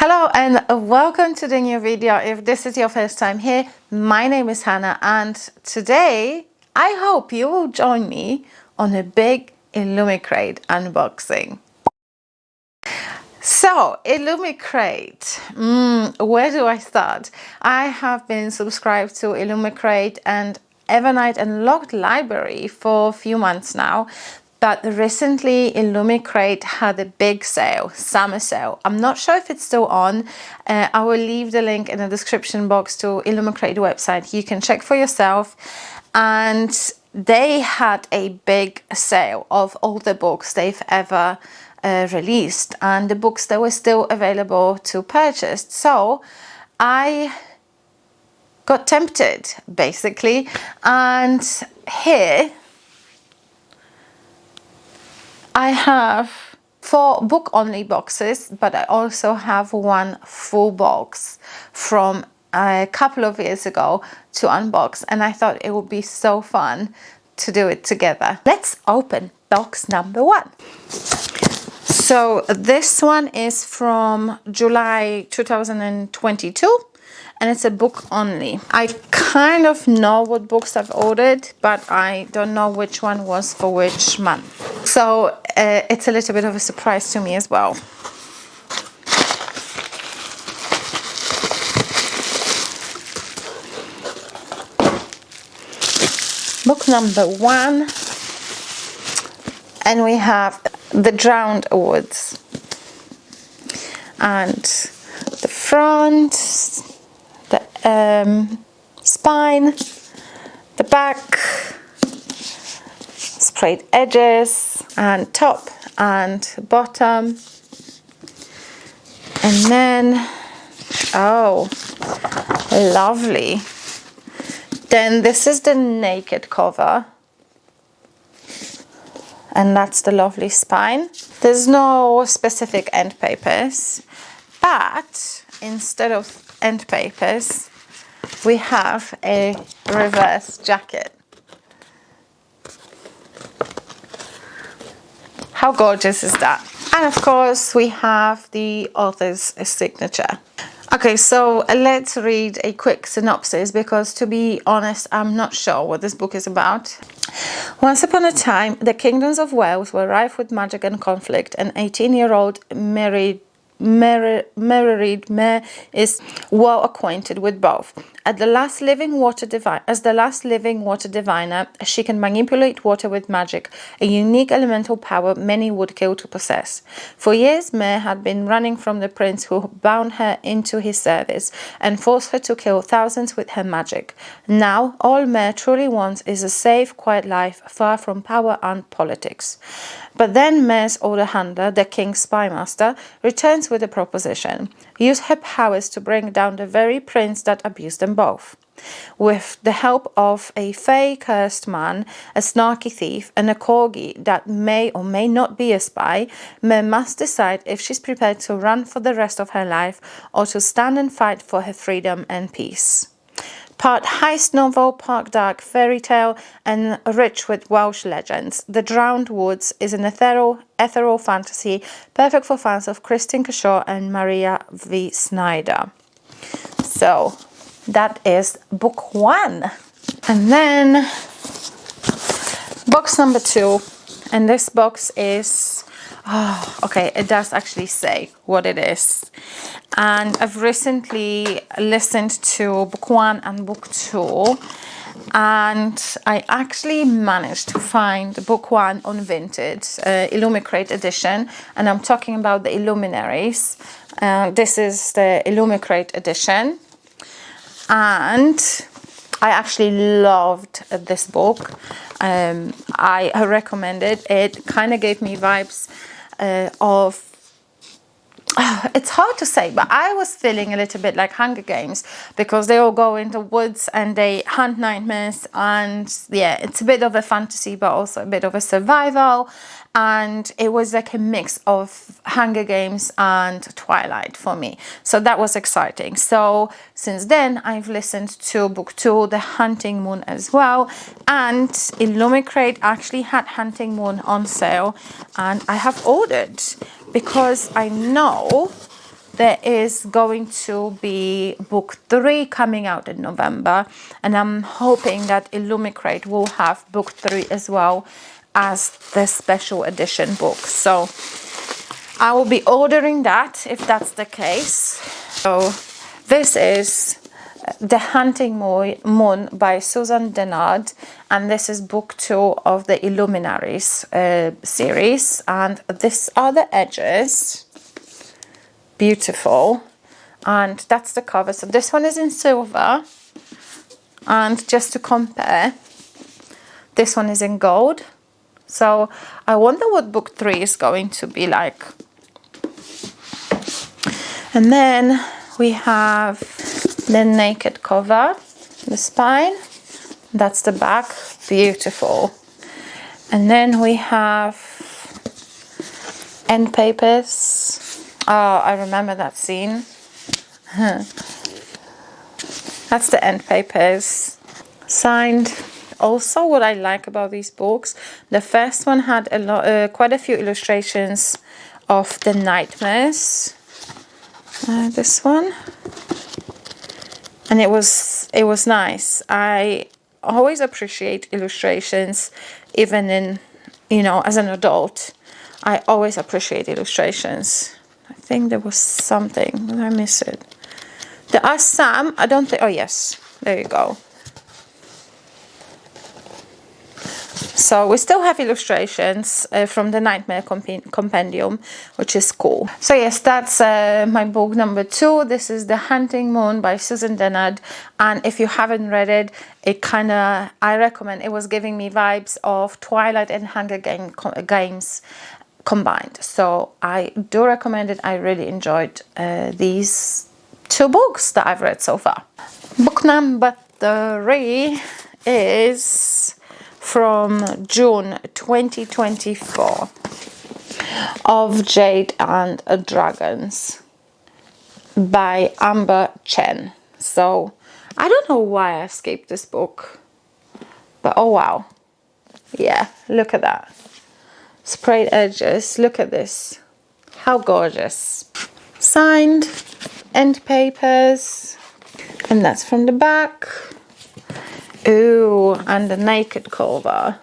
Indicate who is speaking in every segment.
Speaker 1: Hello and welcome to the new video. If this is your first time here, my name is Hannah and today I hope you will join me on a big Illumicrate unboxing. So Illumicrate, where do I start? I have been subscribed to Illumicrate and Evernight and Locked Library for a few months now. But recently Illumicrate had a big sale, summer sale. I'm not sure if it's still on. I will leave the link in the description box to Illumicrate website. You can check for yourself. And they had a big sale of all the books they've ever released and the books that were still available to purchase. So I got tempted basically, and here I have 4 book-only boxes, but I also have one full box from a couple of years ago to unbox, and I thought it would be so fun to do it together. Let's open box number 1. So this one is from July 2022. And it's a book only. I kind of know what books I've ordered, but I don't know which one was for which month. So it's a little bit of a surprise to me as well. Book number 1. And we have The Drowned Woods. And the front, the spine, the back, sprayed edges, and top and bottom. And then, oh, lovely. Then this is the naked cover. And that's the lovely spine. There's no specific end papers, but instead of end papers, we have a reverse jacket. How gorgeous is that? And of course we have the author's signature. Okay, so let's read a quick synopsis because, to be honest, I'm not sure what this book is about. Once upon a time, the kingdoms of Wales were rife with magic and conflict. An 18-year-old Mary is well acquainted with both. As the last living water diviner, she can manipulate water with magic, a unique elemental power many would kill to possess. For years, Mare had been running from the prince who bound her into his service and forced her to kill thousands with her magic. Now, all Mare truly wants is a safe, quiet life, far from power and politics. But then Mare's older handler, the king's spymaster, returns with a proposition. Use her powers to bring down the very prince that abused them both. With the help of a fey-cursed man, a snarky thief, and a corgi that may or may not be a spy, Mare must decide if she's prepared to run for the rest of her life or to stand and fight for her freedom and peace. Part heist novel, part dark fairy tale, and rich with Welsh legends, The Drowned Woods is an ethereal fantasy perfect for fans of Christine Kershaw and Maria V. Snyder. So that is book 1. And then box number 2. And this box is, okay, it does actually say what it is. And I've recently listened to book 1 and book 2, and I actually managed to find book 1 on Vinted, Illumicrate edition, and I'm talking about the Illuminaries. This is the Illumicrate edition, and I actually loved this book. I recommend it. It kind of gave me vibes of, it's hard to say, but I was feeling a little bit like Hunger Games because they all go into woods and they hunt nightmares, and yeah, it's a bit of a fantasy but also a bit of a survival, and it was like a mix of Hunger Games and Twilight for me, so that was exciting. So since then I've listened to book 2, The Hunting Moon, as well, and Illumicrate actually had Hunting Moon on sale, and I have ordered because I know there is going to be book 3 coming out in November, and I'm hoping that Illumicrate will have book 3 as well as the special edition book. So I will be ordering that if that's the case. So this is The Hunting Moon by Susan Dennard, and this is book 2 of the Illuminaries series, and these are the edges. Beautiful. And that's the cover. So this one is in silver, and just to compare, this one is in gold. So I wonder what book 3 is going to be like. And then we have the naked cover, the spine. That's the back. Beautiful. And then we have end papers. Oh, I remember that scene. That's the end papers. Signed. Also, what I like about these books, the first one had quite a few illustrations of the nightmares. This one, and it was nice. I always appreciate illustrations, even in, you know, as an adult. I always appreciate illustrations. I think there was something. Did I miss it? There are some. I don't think. Oh yes, there you go. So we still have illustrations from the Nightmare Compendium, which is cool. So yes, that's my book number 2. This is The Hunting Moon by Susan Dennard. And if you haven't read it, I recommend. It was giving me vibes of Twilight and Hunger Games combined. So I do recommend it. I really enjoyed these 2 books that I've read so far. Book number 3 is from June 2024 of Jade and Dragons by Chen. So I don't know why I skipped this book, but oh wow, yeah, look at that. Sprayed edges, look at this, how gorgeous. Signed, end papers, and that's from the back. Ooh, and the naked cover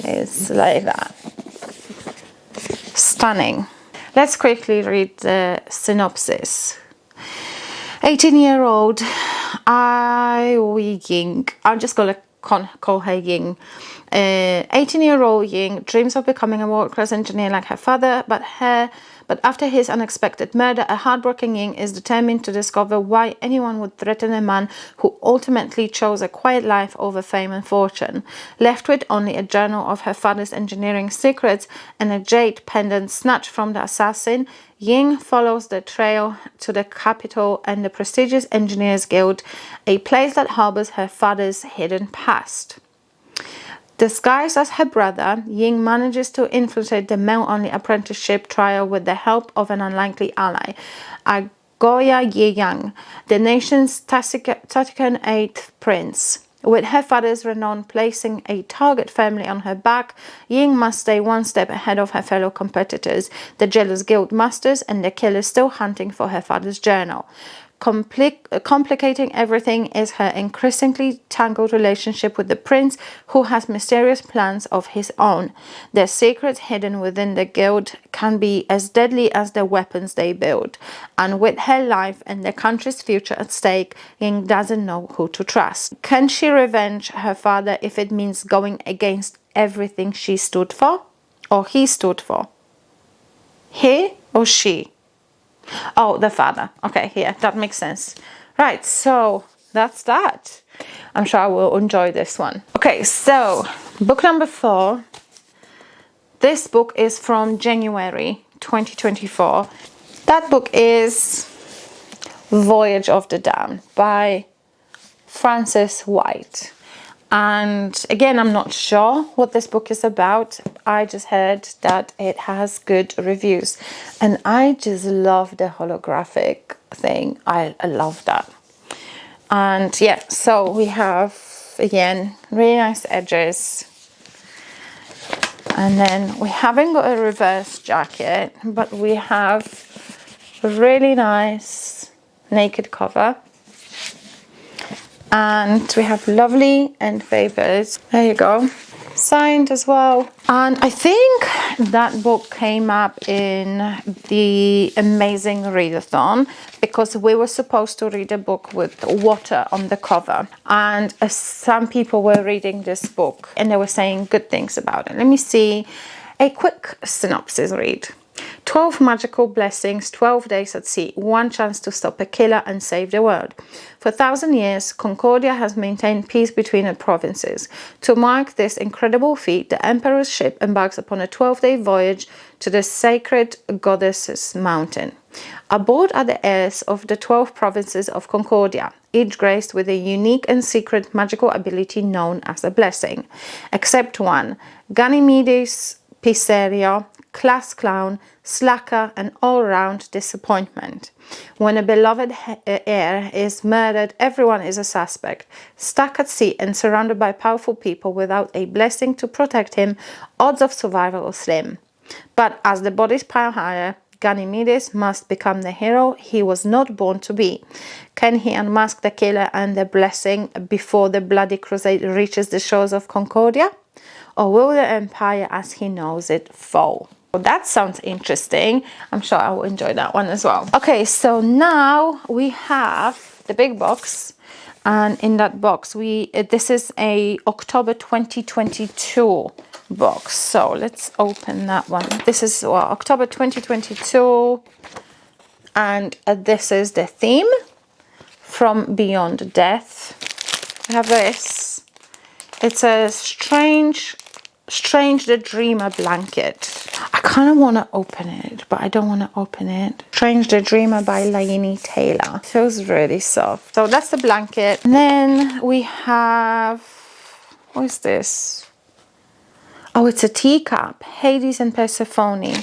Speaker 1: is like that. Stunning. Let's quickly read the synopsis. 18-year-old Ai Ying, I'm just going to call her Ying. 18-year-old Ying dreams of becoming a world-class engineer like her father, but after his unexpected murder, a heartbroken Ying is determined to discover why anyone would threaten a man who ultimately chose a quiet life over fame and fortune. Left with only a journal of her father's engineering secrets and a jade pendant snatched from the assassin, Ying follows the trail to the capital and the prestigious Engineers Guild, a place that harbors her father's hidden past. Disguised as her brother, Ying manages to infiltrate the male-only apprenticeship trial with the help of an unlikely ally, Agoya Yeyang, the nation's taciturn 8th prince. With her father's renown placing a target firmly on her back, Ying must stay one step ahead of her fellow competitors, the jealous guild masters and the killer still hunting for her father's journal. Complicating everything is her increasingly tangled relationship with the prince, who has mysterious plans of his own. Their secrets hidden within the guild can be as deadly as the weapons they build. And with her life and the country's future at stake, Ying doesn't know who to trust. Can she revenge her father if it means going against everything she stood for? Or he stood for? He or she? Oh, the father. Okay, yeah, that makes sense. Right, so that's that. I'm sure I will enjoy this one. Okay, so book number 4. This book is from January 2024. That book is Voyage of the Damned by Frances White. And again, I'm not sure what this book is about. I just heard that it has good reviews. And I just love the holographic thing. I love that. And yeah, so we have, again, really nice edges. And then we haven't got a reverse jacket, but we have Really nice naked cover. And we have lovely end papers. There you go. Signed as well. And I think that book came up in the amazing readathon because we were supposed to read a book with water on the cover, and some people were reading this book and they were saying good things about it. Let me see a quick synopsis read. 12 magical blessings, 12 days at sea, one chance to stop a killer and save the world. For 1,000 years, Concordia has maintained peace between the provinces. To mark this incredible feat, the Emperor's ship embarks upon a 12-day voyage to the sacred goddess's mountain. Aboard are the heirs of the 12 provinces of Concordia, each graced with a unique and secret magical ability known as a blessing. Except one, Ganymedes Pizzeria, class clown, slacker, and all-round disappointment. When a beloved heir is murdered, everyone is a suspect. Stuck at sea and surrounded by powerful people without a blessing to protect him, odds of survival are slim. But as the bodies pile higher, Ganymedes must become the hero he was not born to be. Can he unmask the killer and the blessing before the bloody crusade reaches the shores of Concordia? Or will the empire as he knows it fall? Well, that sounds interesting. I'm sure I will enjoy that one as well. Okay, so now we have the big box, and in that box this is a October 2022 box. So let's open that one. This is October 2022, and this is the theme from Beyond Death. I have this. It's a Strange the Dreamer blanket. I kind of want to open it, but I don't want to open it. Strange the Dreamer by Laini Taylor. Feels really soft. So that's the blanket. And then we have, what is this? Oh, it's a teacup. Hades and Persephone.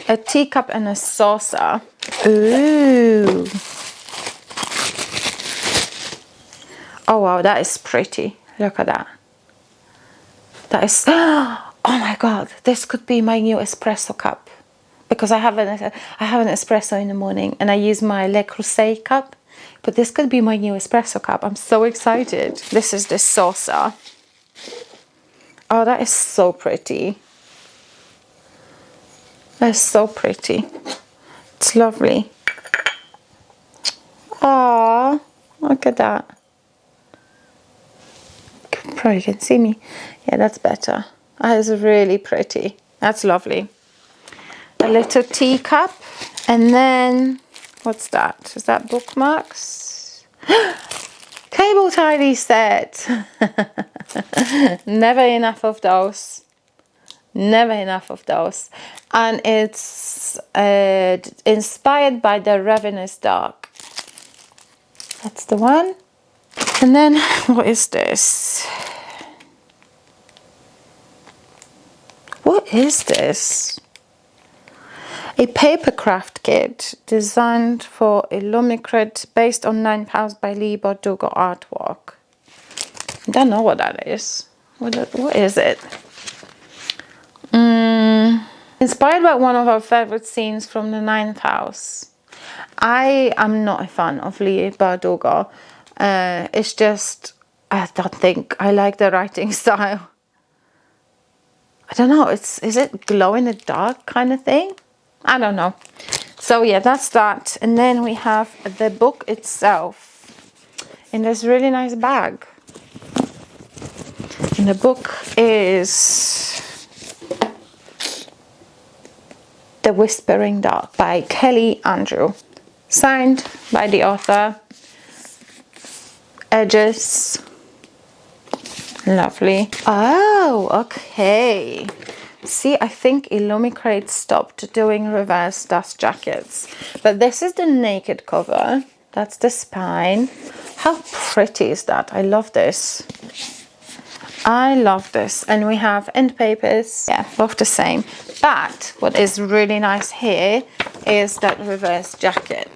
Speaker 1: A teacup and a saucer. Ooh. Oh wow, that is pretty. Look at that. That is, oh my god, this could be my new espresso cup, because I have an espresso in the morning and I use my Le Creuset cup, but this could be my new espresso cup. I'm so excited. This is the saucer. Oh, that is so pretty. That is so pretty. It's lovely. Oh, look at that. Probably can see me. Yeah, that's better. That is really pretty. That's lovely. A little teacup. And then, what's that? Is that bookmarks? Cable tidy set. Never enough of those. Never enough of those. And it's inspired by the Ravenous Dark. That's the one. And then, what is this? What is this? A paper craft kit designed for Illumicrate based on 9 pounds by Lee Bardugo artwork. I don't know what that is. What is it? Inspired by one of our favorite scenes from the 9th house. I am not a fan of Lee Bardugo. It's just, I don't think I like the writing style. I don't know, is it glow in the dark kind of thing? I don't know. So yeah, that's that. And then we have the book itself in this really nice bag. And the book is The Whispering Dark by Kelly Andrew. Signed by the author. Edges. Lovely. Oh, okay. See, I think Illumicrate stopped doing reverse dust jackets. But this is the naked cover. That's the spine. How pretty is that? I love this. I love this. And we have end papers. Yeah, both the same. But what is really nice here is that reverse jacket.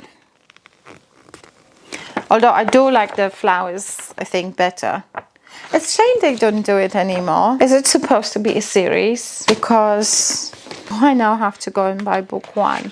Speaker 1: Although I do like the flowers, I think, better. It's a shame they don't do it anymore. Is it supposed to be a series? Because I now have to go and buy book 1.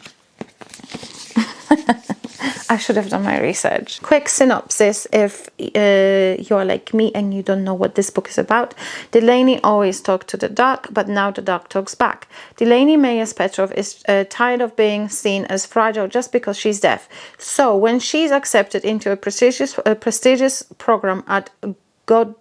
Speaker 1: I should have done my research. Quick synopsis if you're like me and you don't know what this book is about. Delaney always talked to the dark, but now the dark talks back. Delaney Mayers Petrov is tired of being seen as fragile just because she's deaf. So when she's accepted into a prestigious program at Godbout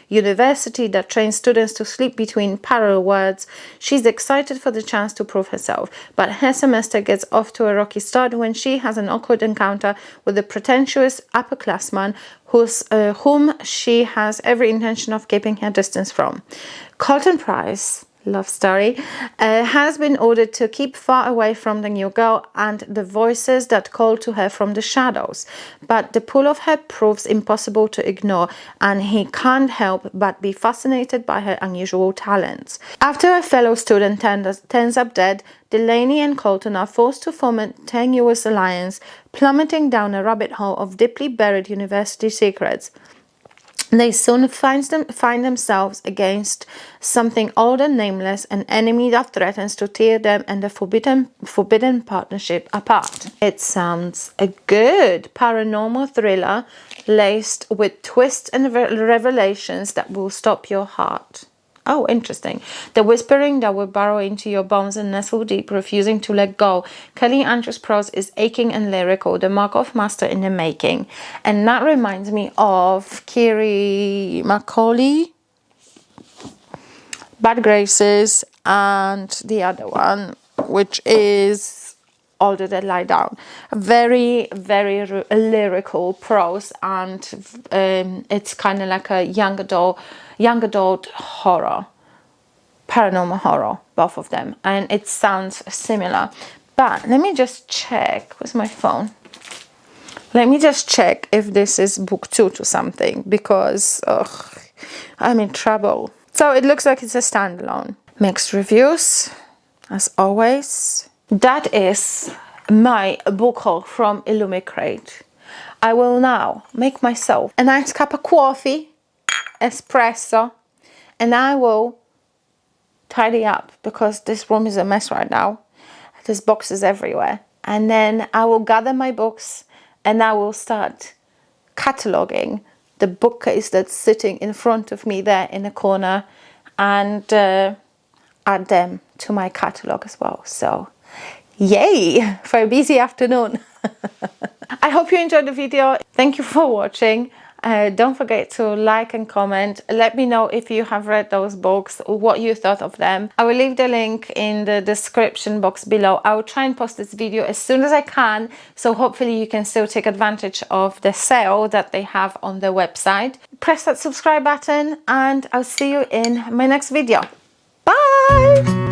Speaker 1: University that trains students to sleep between parallel worlds, she's excited for the chance to prove herself. But her semester gets off to a rocky start when she has an awkward encounter with a pretentious upperclassman whom she has every intention of keeping her distance from. Colton Price, love story, has been ordered to keep far away from the new girl and the voices that call to her from the shadows. But the pull of her proves impossible to ignore, and he can't help but be fascinated by her unusual talents. After a fellow student turns up dead, Delaney and Colton are forced to form a tenuous alliance, plummeting down a rabbit hole of deeply buried university secrets. They soon find themselves against something old and nameless, an enemy that threatens to tear them and the forbidden partnership apart. It sounds a good paranormal thriller laced with twists and revelations that will stop your heart. Oh, interesting. The whispering that will burrow into your bones and nestle deep, refusing to let go. Kelly Andrews' prose is aching and lyrical, the Markov master in the making. And that reminds me of Kiri Macaulay, Bad Graces, and the other one, which is All the Dead Lie Down. Very, very lyrical prose, and it's kind of like a young adult horror, paranormal horror, both of them, and it sounds similar. But let me just check. Where's my phone? Let me just check if this is book 2 to something, because I'm in trouble. So it looks like it's a standalone. Mixed reviews, as always. That is my book haul from Illumicrate. I will now make myself a nice cup of coffee, espresso, and I will tidy up because this room is a mess right now. There's boxes everywhere, and then I will gather my books and I will start cataloging the bookcase that's sitting in front of me there in the corner, and add them to my catalog as well. So yay for a busy afternoon. I hope you enjoyed the video. Thank you for watching. Don't forget to like and comment. Let me know if you have read those books, what you thought of them. I will leave the link in the description box below. I will try and post this video as soon as I can, so hopefully you can still take advantage of the sale that they have on their website. Press that subscribe button and I'll see you in my next video. Bye!